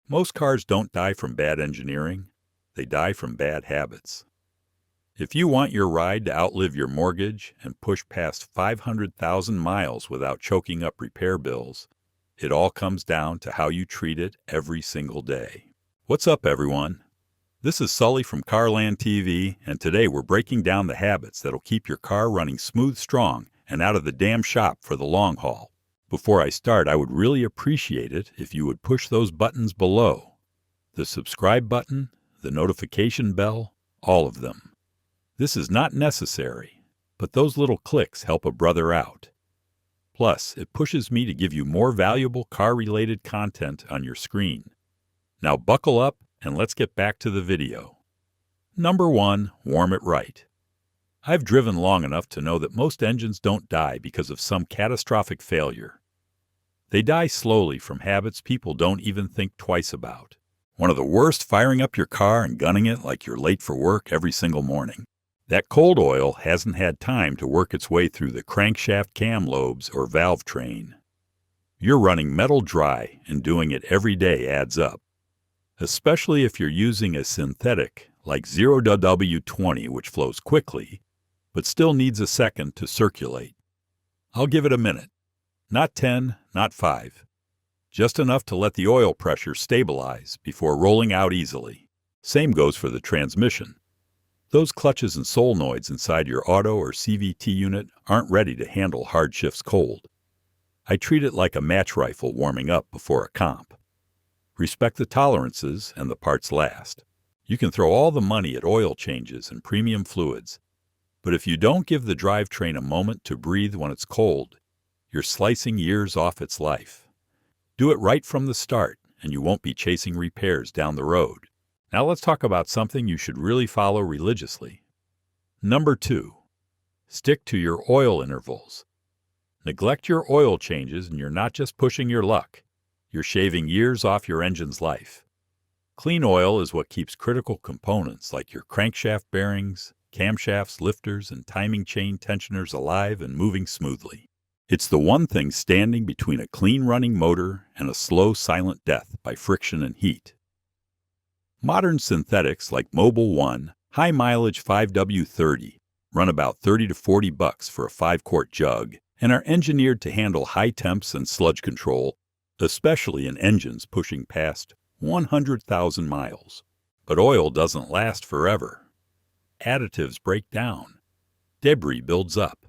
Most cars don't die from bad engineering, they die from bad habits. If you want your ride to outlive your mortgage and push past 500,000 miles without choking up repair bills, it all comes down to how you treat it every single day. What's up, everyone? This is Sully from CarlandTV, and today we're breaking down the habits that'll keep your car running smooth, strong, and out of the damn shop for the long haul. Before I start, I would really appreciate it if you would push those buttons below. The subscribe button, the notification bell, all of them. This is not necessary, but those little clicks help a brother out. Plus, it pushes me to give you more valuable car-related content on your screen. Now buckle up and let's get back to the video. Number 1, warm it right. I've driven long enough to know that most engines don't die because of some catastrophic failure. They die slowly from habits people don't even think twice about. One of the worst, firing up your car and gunning it like you're late for work every single morning. That cold oil hasn't had time to work its way through the crankshaft cam lobes or valve train. You're running metal dry, and doing it every day adds up. Especially if you're using a synthetic like 0W20, which flows quickly, but still needs a second to circulate. I'll give it a minute. Not 10, not 5. Just enough to let the oil pressure stabilize before rolling out easily. Same goes for the transmission. Those clutches and solenoids inside your auto or CVT unit aren't ready to handle hard shifts cold. I treat it like a match rifle warming up before a comp. Respect the tolerances and the parts last. You can throw all the money at oil changes and premium fluids, but if you don't give the drivetrain a moment to breathe when it's cold, you're slicing years off its life. Do it right from the start, and you won't be chasing repairs down the road. Now let's talk about something you should really follow religiously. Number 2, stick to your oil intervals. Neglect your oil changes and you're not just pushing your luck, you're shaving years off your engine's life. Clean oil is what keeps critical components like your crankshaft bearings, camshafts, lifters, and timing chain tensioners alive and moving smoothly. It's the one thing standing between a clean-running motor and a slow, silent death by friction and heat. Modern synthetics like Mobil 1, high-mileage 5W30, run about $30 to $40 for a 5-quart jug and are engineered to handle high temps and sludge control, especially in engines pushing past 100,000 miles. But oil doesn't last forever. Additives break down. Debris builds up.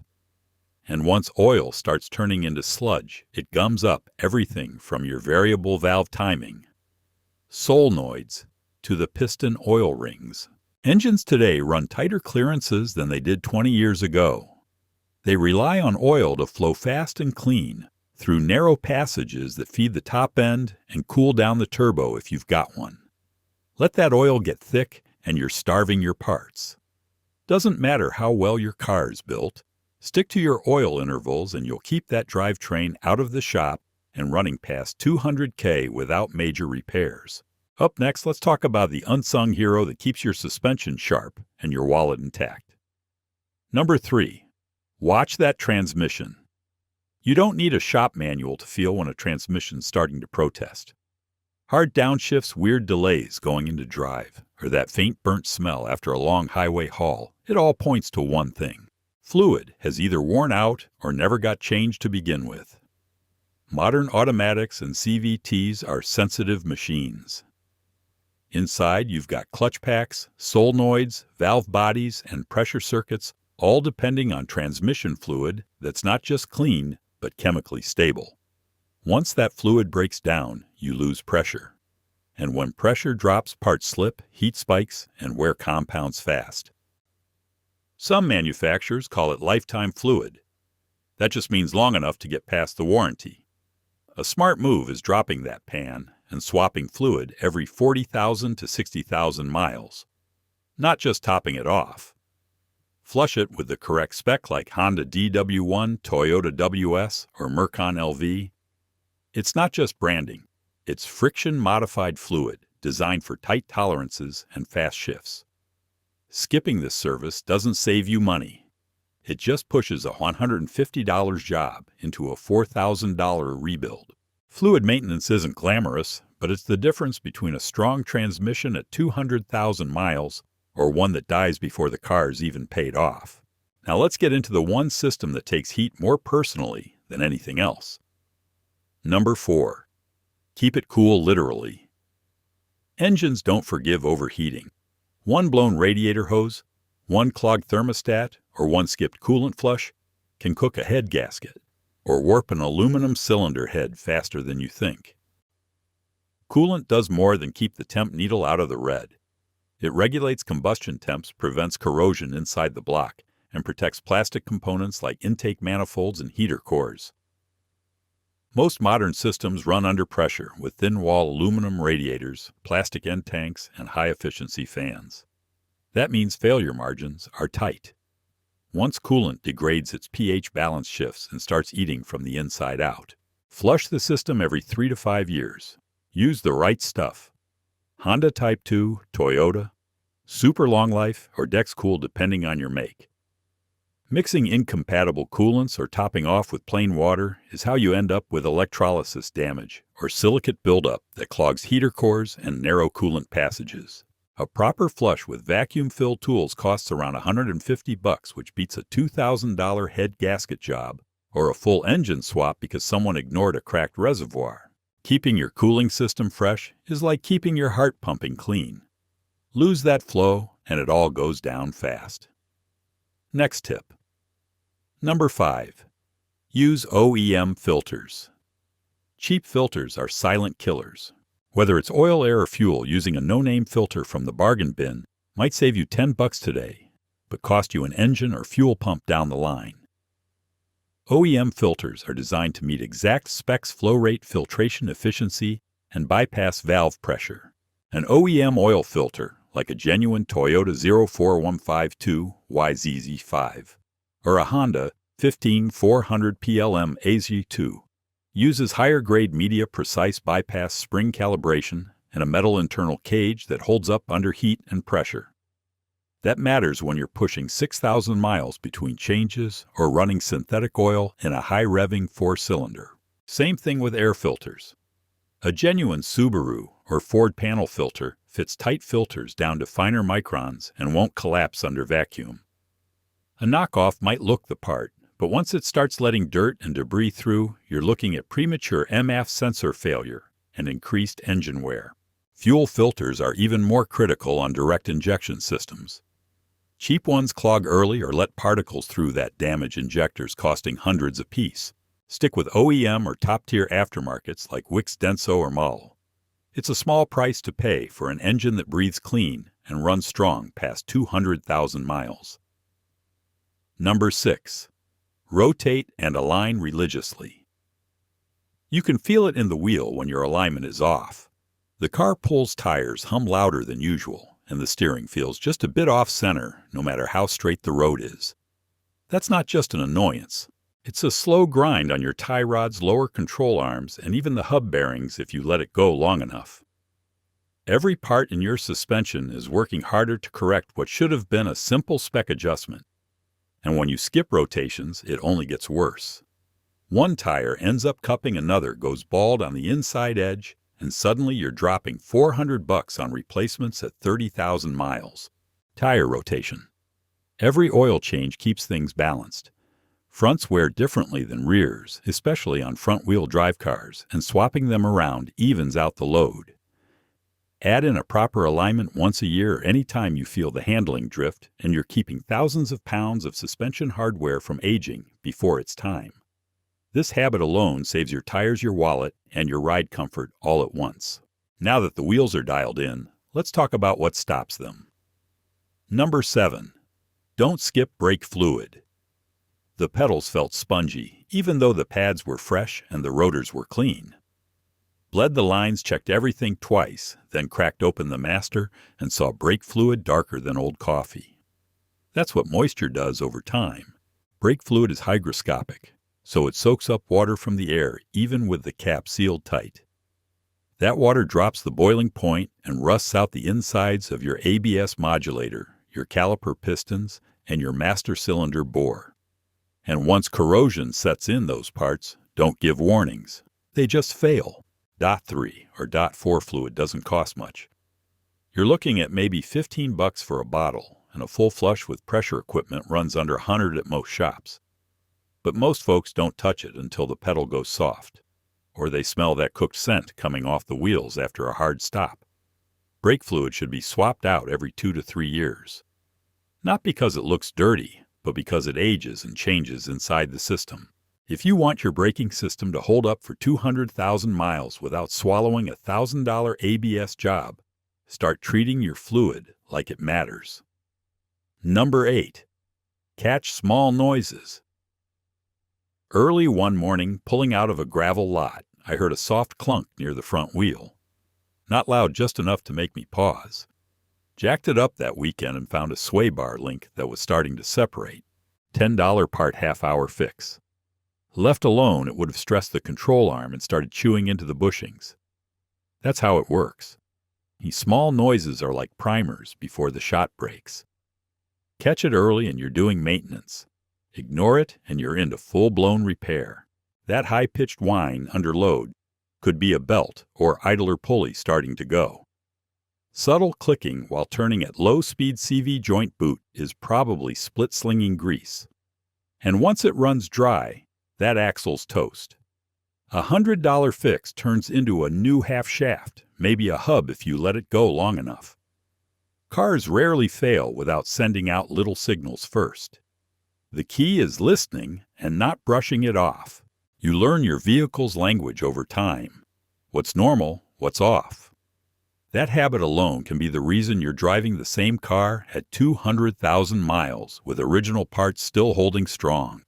And once oil starts turning into sludge, it gums up everything from your variable valve timing, solenoids, to the piston oil rings. Engines today run tighter clearances than they did 20 years ago. They rely on oil to flow fast and clean through narrow passages that feed the top end and cool down the turbo if you've got one. Let that oil get thick and you're starving your parts. Doesn't matter how well your car is built, stick to your oil intervals and you'll keep that drivetrain out of the shop and running past 200K without major repairs. Up next, let's talk about the unsung hero that keeps your suspension sharp and your wallet intact. Number 3, watch that transmission. You don't need a shop manual to feel when a transmission's starting to protest. Hard downshifts, weird delays going into drive, or that faint burnt smell after a long highway haul, it all points to one thing. Fluid has either worn out or never got changed to begin with. Modern automatics and CVTs are sensitive machines. Inside, you've got clutch packs, solenoids, valve bodies, and pressure circuits, all depending on transmission fluid that's not just clean, but chemically stable. Once that fluid breaks down, you lose pressure. And when pressure drops, parts slip, heat spikes, and wear compounds fast. Some manufacturers call it lifetime fluid. That just means long enough to get past the warranty. A smart move is dropping that pan and swapping fluid every 40,000 to 60,000 miles. Not just topping it off. Flush it with the correct spec like Honda DW1, Toyota WS, or Mercon LV. It's not just branding. It's friction-modified fluid designed for tight tolerances and fast shifts. Skipping this service doesn't save you money. It just pushes a $150 job into a $4,000 rebuild. Fluid maintenance isn't glamorous, but it's the difference between a strong transmission at 200,000 miles or one that dies before the car's even paid off. Now let's get into the one system that takes heat more personally than anything else. Number 4. Keep it cool literally. Engines don't forgive overheating. One blown radiator hose, one clogged thermostat, or one skipped coolant flush can cook a head gasket or warp an aluminum cylinder head faster than you think. Coolant does more than keep the temp needle out of the red. It regulates combustion temps, prevents corrosion inside the block, and protects plastic components like intake manifolds and heater cores. Most modern systems run under pressure with thin-wall aluminum radiators, plastic end tanks, and high-efficiency fans. That means failure margins are tight. Once coolant degrades, its pH balance shifts and starts eating from the inside out. Flush the system every 3 to 5 years. Use the right stuff. Honda Type 2, Toyota, Super Long Life, or Dexcool depending on your make. Mixing incompatible coolants or topping off with plain water is how you end up with electrolysis damage or silicate buildup that clogs heater cores and narrow coolant passages. A proper flush with vacuum-filled tools costs around $150, which beats a $2,000 head gasket job or a full engine swap because someone ignored a cracked reservoir. Keeping your cooling system fresh is like keeping your heart pumping clean. Lose that flow and it all goes down fast. Next tip. Number 5. Use OEM filters. Cheap filters are silent killers. Whether it's oil, air, or fuel, using a no-name filter from the bargain bin might save you $10 today, but cost you an engine or fuel pump down the line. OEM filters are designed to meet exact specs, flow rate, filtration efficiency, and bypass valve pressure. An OEM oil filter, like a genuine Toyota 04152 YZZ5 or a Honda 15400 PLM AZ2, uses higher-grade media precise bypass spring calibration and a metal internal cage that holds up under heat and pressure. That matters when you're pushing 6,000 miles between changes or running synthetic oil in a high-revving 4-cylinder. Same thing with air filters. A genuine Subaru or Ford panel filter fits tight filters down to finer microns and won't collapse under vacuum. A knockoff might look the part, but once it starts letting dirt and debris through, you're looking at premature MAF sensor failure and increased engine wear. Fuel filters are even more critical on direct injection systems. Cheap ones clog early or let particles through that damage injectors costing hundreds apiece. Stick with OEM or top-tier aftermarkets like Wix, Denso, or Model. It's a small price to pay for an engine that breathes clean and runs strong past 200,000 miles. Number 6. Rotate and align religiously. You can feel it in the wheel when your alignment is off. The car pulls tires hum louder than usual, and the steering feels just a bit off-center no matter how straight the road is. That's not just an annoyance. It's a slow grind on your tie rods, lower control arms, and even the hub bearings if you let it go long enough. Every part in your suspension is working harder to correct what should have been a simple spec adjustment. And when you skip rotations, it only gets worse. One tire ends up cupping another, goes bald on the inside edge, and suddenly you're dropping $400 on replacements at 30,000 miles. Tire rotation. Every oil change keeps things balanced. Fronts wear differently than rears, especially on front-wheel drive cars, and swapping them around evens out the load. Add in a proper alignment once a year or any time you feel the handling drift, and you're keeping thousands of pounds of suspension hardware from aging before it's time. This habit alone saves your tires, your wallet, and your ride comfort all at once. Now that the wheels are dialed in, let's talk about what stops them. Number 7. Don't skip brake fluid. The pedals felt spongy, even though the pads were fresh and the rotors were clean. Bled the lines, checked everything twice, then cracked open the master and saw brake fluid darker than old coffee. That's what moisture does over time. Brake fluid is hygroscopic, so it soaks up water from the air even with the cap sealed tight. That water drops the boiling point and rusts out the insides of your ABS modulator, your caliper pistons, and your master cylinder bore. And once corrosion sets in those parts, don't give warnings. They just fail. DOT3 or DOT4 fluid doesn't cost much. You're looking at maybe $15 for a bottle, and a full flush with pressure equipment runs under $100 at most shops. But most folks don't touch it until the pedal goes soft, or they smell that cooked scent coming off the wheels after a hard stop. Brake fluid should be swapped out every 2 to 3 years. Not because it looks dirty, but because it ages and changes inside the system. If you want your braking system to hold up for 200,000 miles without swallowing a $1,000 ABS job, start treating your fluid like it matters. Number 8. Catch small noises. Early one morning, pulling out of a gravel lot, I heard a soft clunk near the front wheel. Not loud, just enough to make me pause. Jacked it up that weekend and found a sway bar link that was starting to separate. $10 part half-hour fix. Left alone, it would have stressed the control arm and started chewing into the bushings. That's how it works. These small noises are like primers before the shot breaks. Catch it early and you're doing maintenance. Ignore it and you're into full-blown repair. That high-pitched whine under load could be a belt or idler pulley starting to go. Subtle clicking while turning at low-speed CV joint boot is probably split-slinging grease. And once it runs dry, that axle's toast. A $100 fix turns into a new half shaft, maybe a hub if you let it go long enough. Cars rarely fail without sending out little signals first. The key is listening and not brushing it off. You learn your vehicle's language over time. What's normal, what's off. That habit alone can be the reason you're driving the same car at 200,000 miles with original parts still holding strong.